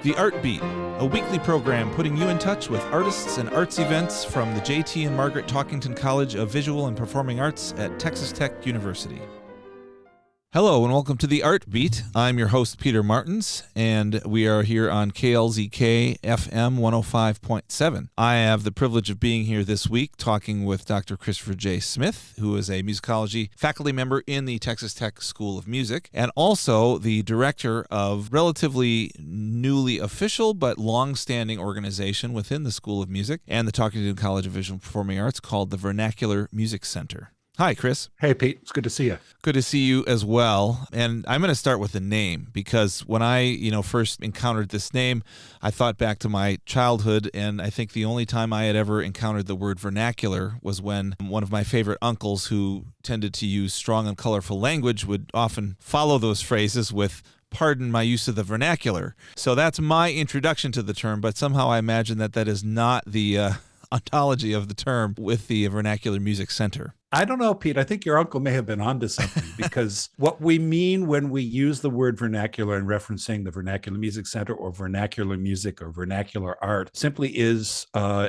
The Art Beat, a weekly program putting you in touch with artists and arts events from the J.T. and Margaret Talkington College of Visual and Performing Arts at Texas Tech University. Hello and welcome to The Art Beat. I'm your host, Peter Martins, and we are here on KLZK FM 105.7. I have the privilege of being here this week talking with Dr. Christopher J. Smith, who is a musicology faculty member in the Texas Tech School of Music, and also the director of relatively newly official but long-standing organization within the School of Music and the Talkington College of Visual and Performing Arts called the Vernacular Music Center. Hi, Chris. Hey, Pete. It's good to see you. Good to see you as well. And I'm going to start with the name because when I, first encountered this name, I thought back to my childhood, and I think the only time I had ever encountered the word vernacular was when one of my favorite uncles, who tended to use strong and colorful language, would often follow those phrases with "pardon my use of the vernacular." So that's my introduction to the term, but somehow I imagine that is not the ontology of the term with the Vernacular Music Center. I don't know, Pete. I think your uncle may have been onto something because what we mean when we use the word vernacular in referencing the Vernacular Music Center or vernacular music or vernacular art simply is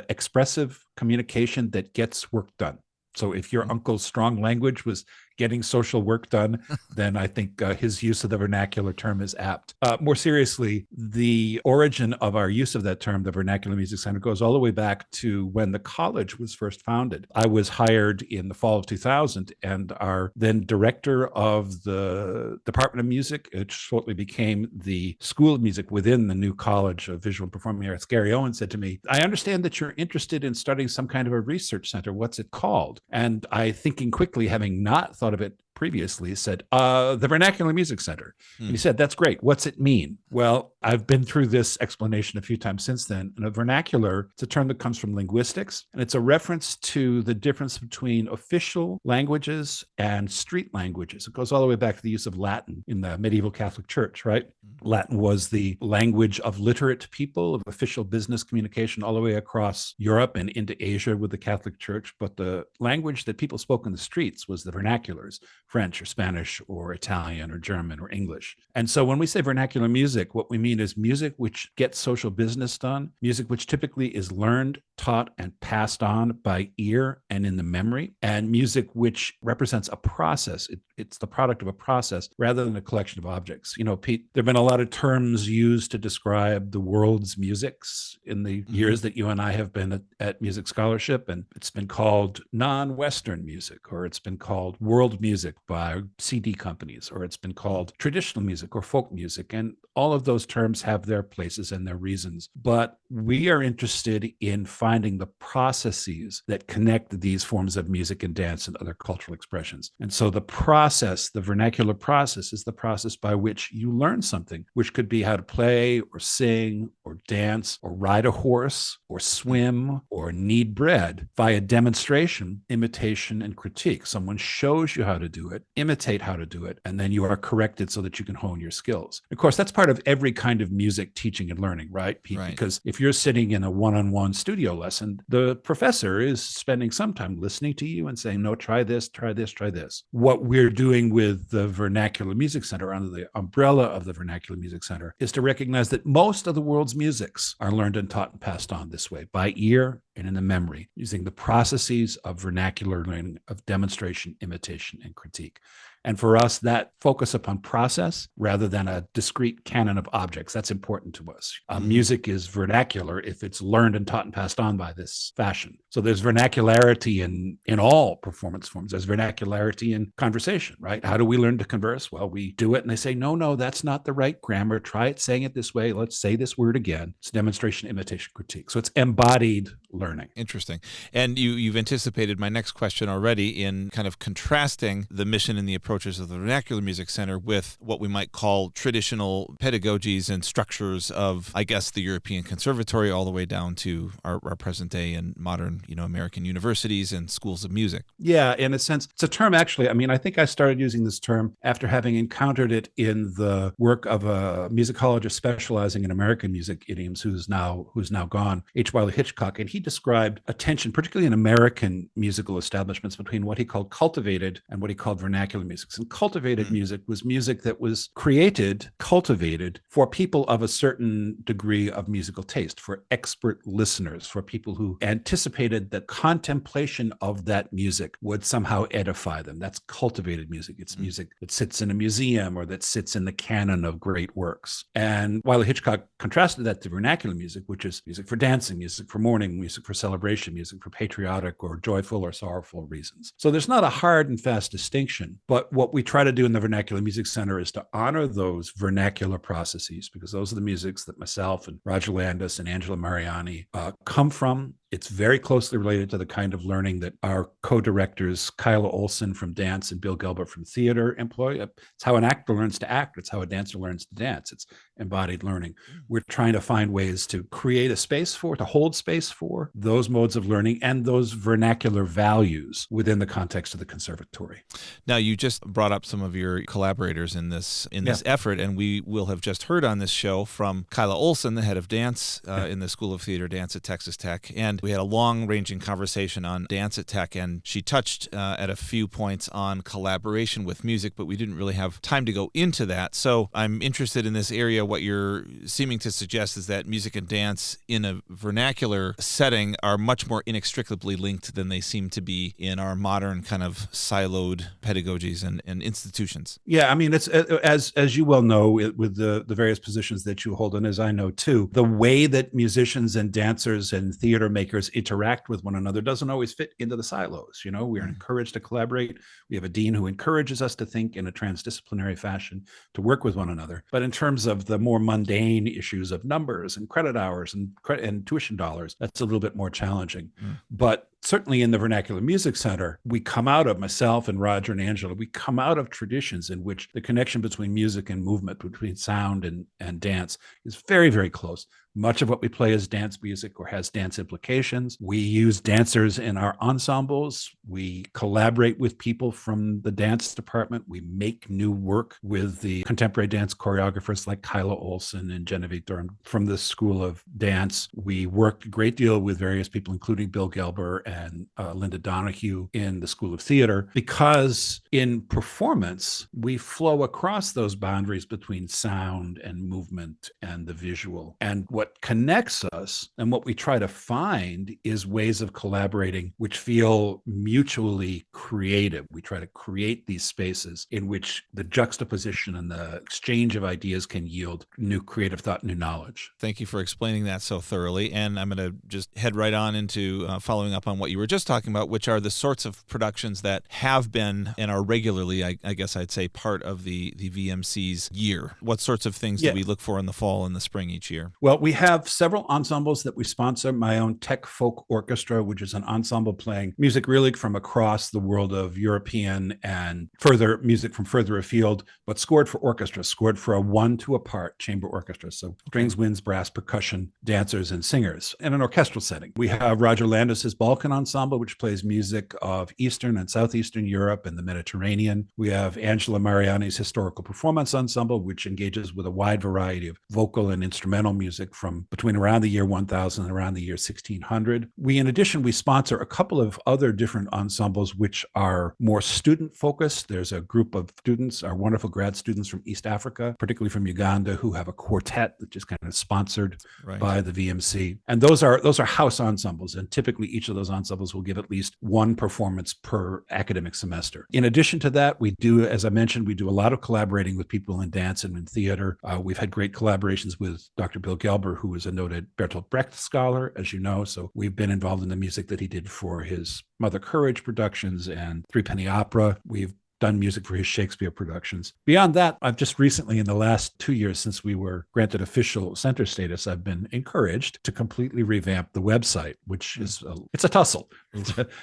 expressive communication that gets work done. So if your uncle's strong language was getting social work done, then I think his use of the vernacular term is apt. More seriously, the origin of our use of that term, the Vernacular Music Center, goes all the way back to when the college was first founded. I was hired in the fall of 2000, and our then director of the Department of Music, which shortly became the School of Music within the new College of Visual and Performing Arts, Gary Owen, said to me, "I understand that you're interested in starting some kind of a research center. What's it called?" And I, thinking quickly, having not thought of it previously, said, the Vernacular Music Center. And he said, "That's great. What's it mean?" Well, I've been through this explanation a few times since then. And a vernacular, it's a term that comes from linguistics, and it's a reference to the difference between official languages and street languages. It goes all the way back to the use of Latin in the medieval Catholic Church, right? Latin was the language of literate people, of official business communication all the way across Europe and into Asia with the Catholic Church. But the language that people spoke in the streets was the vernaculars, French or Spanish or Italian or German or English. And so when we say vernacular music, what we mean is music which gets social business done, music which typically is learned, taught, and passed on by ear and in the memory, and music which represents a process. It's the product of a process rather than a collection of objects. Pete, there have been a lot of terms used to describe the world's musics in the years that you and I have been at Music Scholarship, and it's been called non-Western music, or it's been called world music by CD companies, or it's been called traditional music or folk music. And all of those terms have their places and their reasons. But we are interested in finding the processes that connect these forms of music and dance and other cultural expressions. And so the process, the vernacular process, is the process by which you learn something, which could be how to play or sing or dance or ride a horse or swim or knead bread via demonstration, imitation, and critique. Someone shows you how to do it, imitate how to do it, and then you are corrected so that you can hone your skills. Of course, that's part of every kind of music teaching and learning, right, Pete? Right. Because if you're sitting in a one-on-one studio lesson, the professor is spending some time listening to you and saying, "No, try this, try this, try this." What we're doing with the Vernacular Music Center, under the umbrella of the Vernacular Music Center, is to recognize that most of the world's musics are learned and taught and passed on this way, by ear and in the memory, using the processes of vernacular learning, of demonstration, imitation, and critique. And for us, that focus upon process rather than a discrete canon of objects, that's important to us. Music is vernacular if it's learned and taught and passed on by this fashion. So there's vernacularity in all performance forms. There's vernacularity in conversation, right? How do we learn to converse? Well, we do it and they say, no, that's not the right grammar. Try it saying it this way. Let's say this word again. It's demonstration, imitation, critique. So it's embodied learning. Interesting. And you've anticipated my next question already in kind of contrasting the mission and the approaches of the Vernacular Music Center with what we might call traditional pedagogies and structures of, I guess, the European Conservatory all the way down to our present day and modern, American universities and schools of music. Yeah, in a sense, it's a term actually. I think I started using this term after having encountered it in the work of a musicologist specializing in American music idioms who's now gone, H. Wiley Hitchcock, and he described a tension, particularly in American musical establishments, between what he called cultivated and what he called vernacular music. music. And cultivated music was music that was created, cultivated for people of a certain degree of musical taste, for expert listeners, for people who anticipated the contemplation of that music would somehow edify them. That's cultivated music. It's music that sits in a museum or that sits in the canon of great works. And while Hitchcock contrasted that to vernacular music, which is music for dancing, music for mourning, music for celebration, music for patriotic or joyful or sorrowful reasons. So there's not a hard and fast distinction, but what we try to do in the Vernacular Music Center is to honor those vernacular processes, because those are the musics that myself and Roger Landis and Angela Mariani come from. It's very closely related to the kind of learning that our co-directors, Kyla Olson from dance and Bill Gelber from theater, employ. It's how an actor learns to act. It's how a dancer learns to dance. It's embodied learning. We're trying to find ways to create a space for, to hold space for those modes of learning and those vernacular values within the context of the conservatory. Now, you just brought up some of your collaborators in this effort, and we will have just heard on this show from Kyla Olson, the head of dance in the School of Theater Dance at Texas Tech, and we had a long-ranging conversation on dance at Tech, and she touched at a few points on collaboration with music, but we didn't really have time to go into that. So I'm interested in this area. What you're seeming to suggest is that music and dance in a vernacular setting are much more inextricably linked than they seem to be in our modern kind of siloed pedagogies and institutions. Yeah, I mean, it's as you well know, with the various positions that you hold, and as I know too, the way that musicians and dancers and theater makers interact with one another doesn't always fit into the silos. You know, we are encouraged to collaborate. We have a dean who encourages us to think in a transdisciplinary fashion, to work with one another. But in terms of the more mundane issues of numbers and credit hours and tuition dollars, that's a little bit more challenging. But certainly in the Vernacular Music Center, we come out of, myself and Roger and Angela, we come out of traditions in which the connection between music and movement, between sound and dance, is very, very close. Much of what we play is dance music or has dance implications. We use dancers in our ensembles. We collaborate with people from the dance department. We make new work with the contemporary dance choreographers like Kyla Olson and Genevieve Durham from the School of Dance. We worked a great deal with various people, including Bill Gelber and Linda Donahue in the School of Theater, because in performance, we flow across those boundaries between sound and movement and the visual. And what connects us and what we try to find is ways of collaborating which feel mutually creative. We try to create these spaces in which the juxtaposition and the exchange of ideas can yield new creative thought, new knowledge. Thank you for explaining that so thoroughly. And I'm going to just head right on into following up on what you were just talking about, which are the sorts of productions that have been and are regularly, I guess I'd say, part of the VMC's year. What sorts of things do we look for in the fall and the spring each year? Well, we have several ensembles that we sponsor. My own Tech Folk Orchestra, which is an ensemble playing music really from across the world of European and further music from further afield, but scored for orchestra, scored for a 1-2 chamber orchestra. So strings, winds, brass, percussion, dancers, and singers in an orchestral setting. We have Roger Landis's Balkan Ensemble, which plays music of Eastern and Southeastern Europe and the Mediterranean. We have Angela Mariani's Historical Performance Ensemble, which engages with a wide variety of vocal and instrumental music from between around the year 1000 and around the year 1600. In addition, we sponsor a couple of other different ensembles which are more student focused. There's a group of students, our wonderful grad students from East Africa, particularly from Uganda, who have a quartet that just kind of sponsored by the VMC. And those are house ensembles. And typically each of those ensembles will give at least one performance per academic semester. In addition to that, we do, as I mentioned, we do a lot of collaborating with people in dance and in theater. We've had great collaborations with Dr. Bill Gelber, who is a noted Bertolt Brecht scholar, as you know. So we've been involved in the music that he did for his Mother Courage productions and Threepenny Opera. We've done music for his Shakespeare productions. Beyond that, I've just recently, in the last 2 years since we were granted official center status, I've been encouraged to completely revamp the website, which is it's a tussle.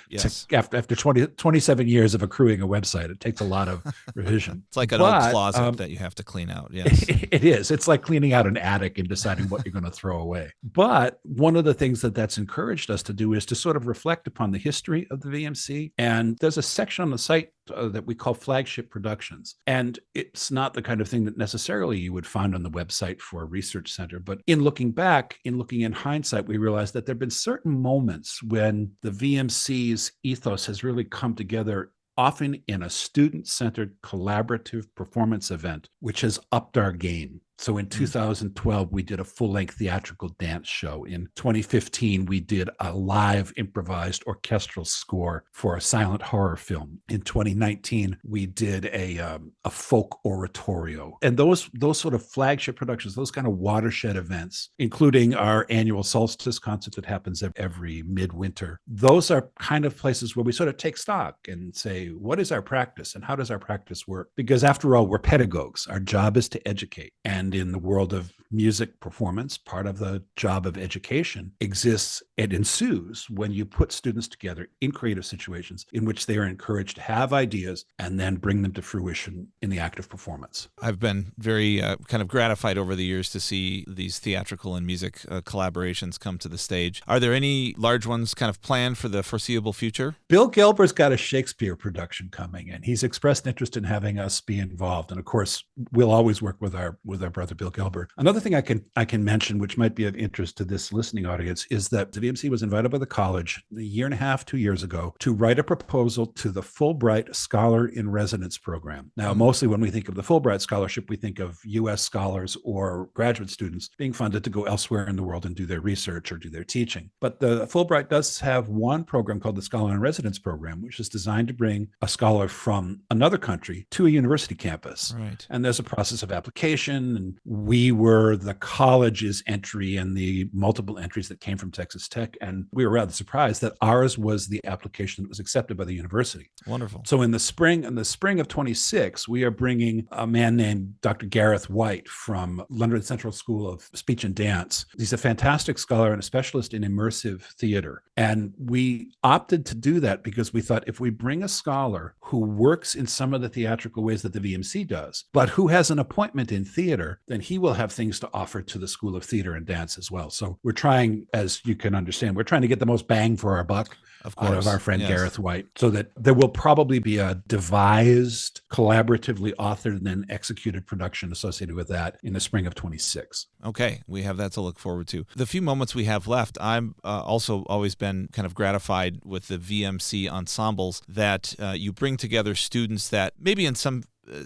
Yes. After 27 years of accruing a website, it takes a lot of revision. It's like an old closet that you have to clean out. Yes. It is. It's like cleaning out an attic and deciding what you're going to throw away. But one of the things that's encouraged us to do is to sort of reflect upon the history of the VMC. And there's a section on the site that we call flagship productions. And it's not the kind of thing that necessarily you would find on the website for a research center. But in looking back, in hindsight, we realized that there have been certain moments when the VMC's ethos has really come together often in a student-centered collaborative performance event, which has upped our game. So in 2012, we did a full-length theatrical dance show. In 2015, we did a live improvised orchestral score for a silent horror film. In 2019, we did a folk oratorio. And those sort of flagship productions, those kind of watershed events, including our annual solstice concert that happens every midwinter, those are kind of places where we sort of take stock and say, what is our practice and how does our practice work? Because after all, we're pedagogues. Our job is to educate. And in the world of music performance, part of the job of education exists and ensues when you put students together in creative situations in which they are encouraged to have ideas and then bring them to fruition in the act of performance. I've been very kind of gratified over the years to see these theatrical and music collaborations come to the stage. Are there any large ones kind of planned for the foreseeable future? Bill Gelber's got a Shakespeare production coming, and he's expressed interest in having us be involved. And of course, we'll always work with our brother Bill Gelber. Another thing I can mention, which might be of interest to this listening audience, is that the VMC was invited by the college a year and a half, 2 years ago, to write a proposal to the Fulbright Scholar in Residence program. Now, mostly when we think of the Fulbright Scholarship, we think of U.S. scholars or graduate students being funded to go elsewhere in the world and do their research or do their teaching. But the Fulbright does have one program called the Scholar in Residence program, which is designed to bring a scholar from another country to a university campus. Right. And there's a process of application, and we were the college's entry and the multiple entries that came from Texas Tech. And we were rather surprised that ours was the application that was accepted by the university. Wonderful. So in the spring of 26, we are bringing a man named Dr. Gareth White from London Central School of Speech and Dance. He's a fantastic scholar and a specialist in immersive theater. And we opted to do that because we thought if we bring a scholar who works in some of the theatrical ways that the VMC does, but who has an appointment in theater, then he will have things to offer to the School of Theater and Dance as well. So we're trying, as you can understand, we're trying to get the most bang for our buck out of our friend Gareth White, so that there will probably be a devised, collaboratively authored, and then executed production associated with that in the spring of 26. Okay, we have that to look forward to. The few moments we have left, I'm also always been kind of gratified with the VMC ensembles that you bring together students that maybe in some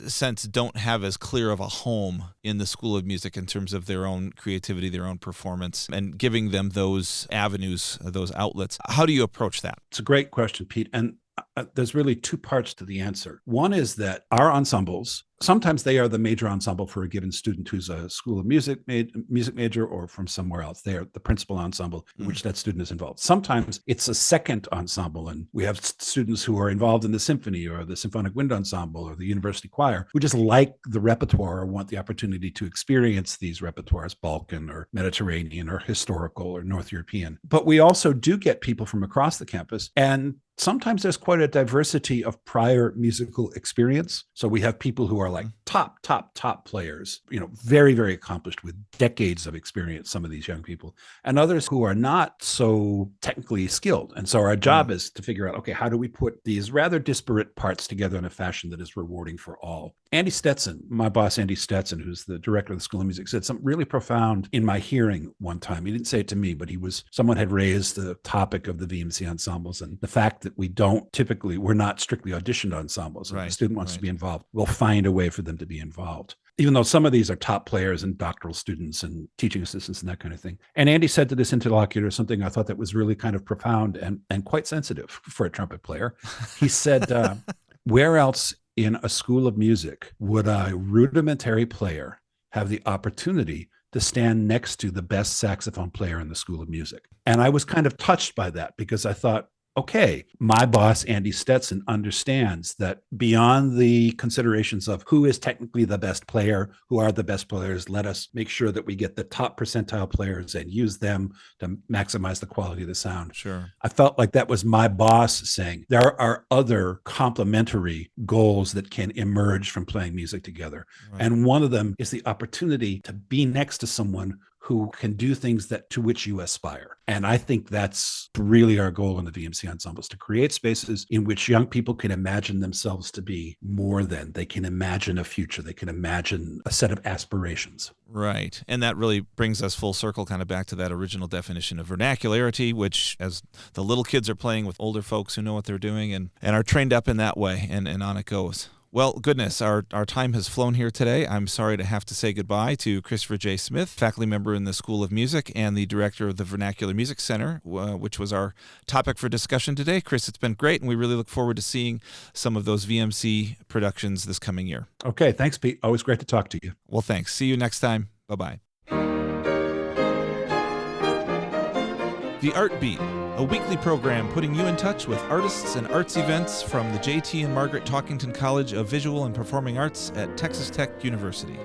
sense don't have as clear of a home in the School of Music in terms of their own creativity, their own performance, and giving them those avenues, those outlets. How do you approach that? It's a great question, Pete. And there's really two parts to the answer. One is that our ensembles, sometimes they are the major ensemble for a given student who's a School of Music major or from somewhere else. They are the principal ensemble in which that student is involved. Sometimes it's a second ensemble, and we have students who are involved in the symphony or the symphonic wind ensemble or the university choir who just like the repertoire or want the opportunity to experience these repertoires, Balkan or Mediterranean or historical or North European. But we also do get people from across the campus, and sometimes there's quite a diversity of prior musical experience. So we have people who are like top players, very, very accomplished with decades of experience, some of these young people, and others who are not so technically skilled. And so our job is to figure out, okay, how do we put these rather disparate parts together in a fashion that is rewarding for all? Andy Stetson, my boss, Andy Stetson, who's the director of the School of Music, said something really profound in my hearing one time. He didn't say it to me, but someone had raised the topic of the VMC ensembles and the fact that we're not strictly auditioned ensembles. If a student wants to be involved, we'll find a way for them to be involved, even though some of these are top players and doctoral students and teaching assistants and that kind of thing. And Andy said to this interlocutor something I thought that was really kind of profound and quite sensitive for a trumpet player. He said, where else in a School of Music would a rudimentary player have the opportunity to stand next to the best saxophone player in the School of Music? And I was kind of touched by that because I thought, okay, my boss, Andy Stetson, understands that beyond the considerations of who is technically the best player, who are the best players, let us make sure that we get the top percentile players and use them to maximize the quality of the sound. Sure. I felt like that was my boss saying there are other complementary goals that can emerge from playing music together. Right. And one of them is the opportunity to be next to someone who can do things that to which you aspire. And I think that's really our goal in the VMC ensembles, to create spaces in which young people can imagine themselves to be more than. They can imagine a future. They can imagine a set of aspirations. Right. And that really brings us full circle kind of back to that original definition of vernacularity, which as the little kids are playing with older folks who know what they're doing and are trained up in that way, and on it goes. Well, goodness, our time has flown here today. I'm sorry to have to say goodbye to Christopher J. Smith, faculty member in the School of Music and the director of the Vernacular Music Center, which was our topic for discussion today. Chris, it's been great, and we really look forward to seeing some of those VMC productions this coming year. Okay, thanks, Pete. Always great to talk to you. Well, thanks. See you next time. Bye-bye. The Art Beat, a weekly program putting you in touch with artists and arts events from the J.T. and Margaret Talkington College of Visual and Performing Arts at Texas Tech University.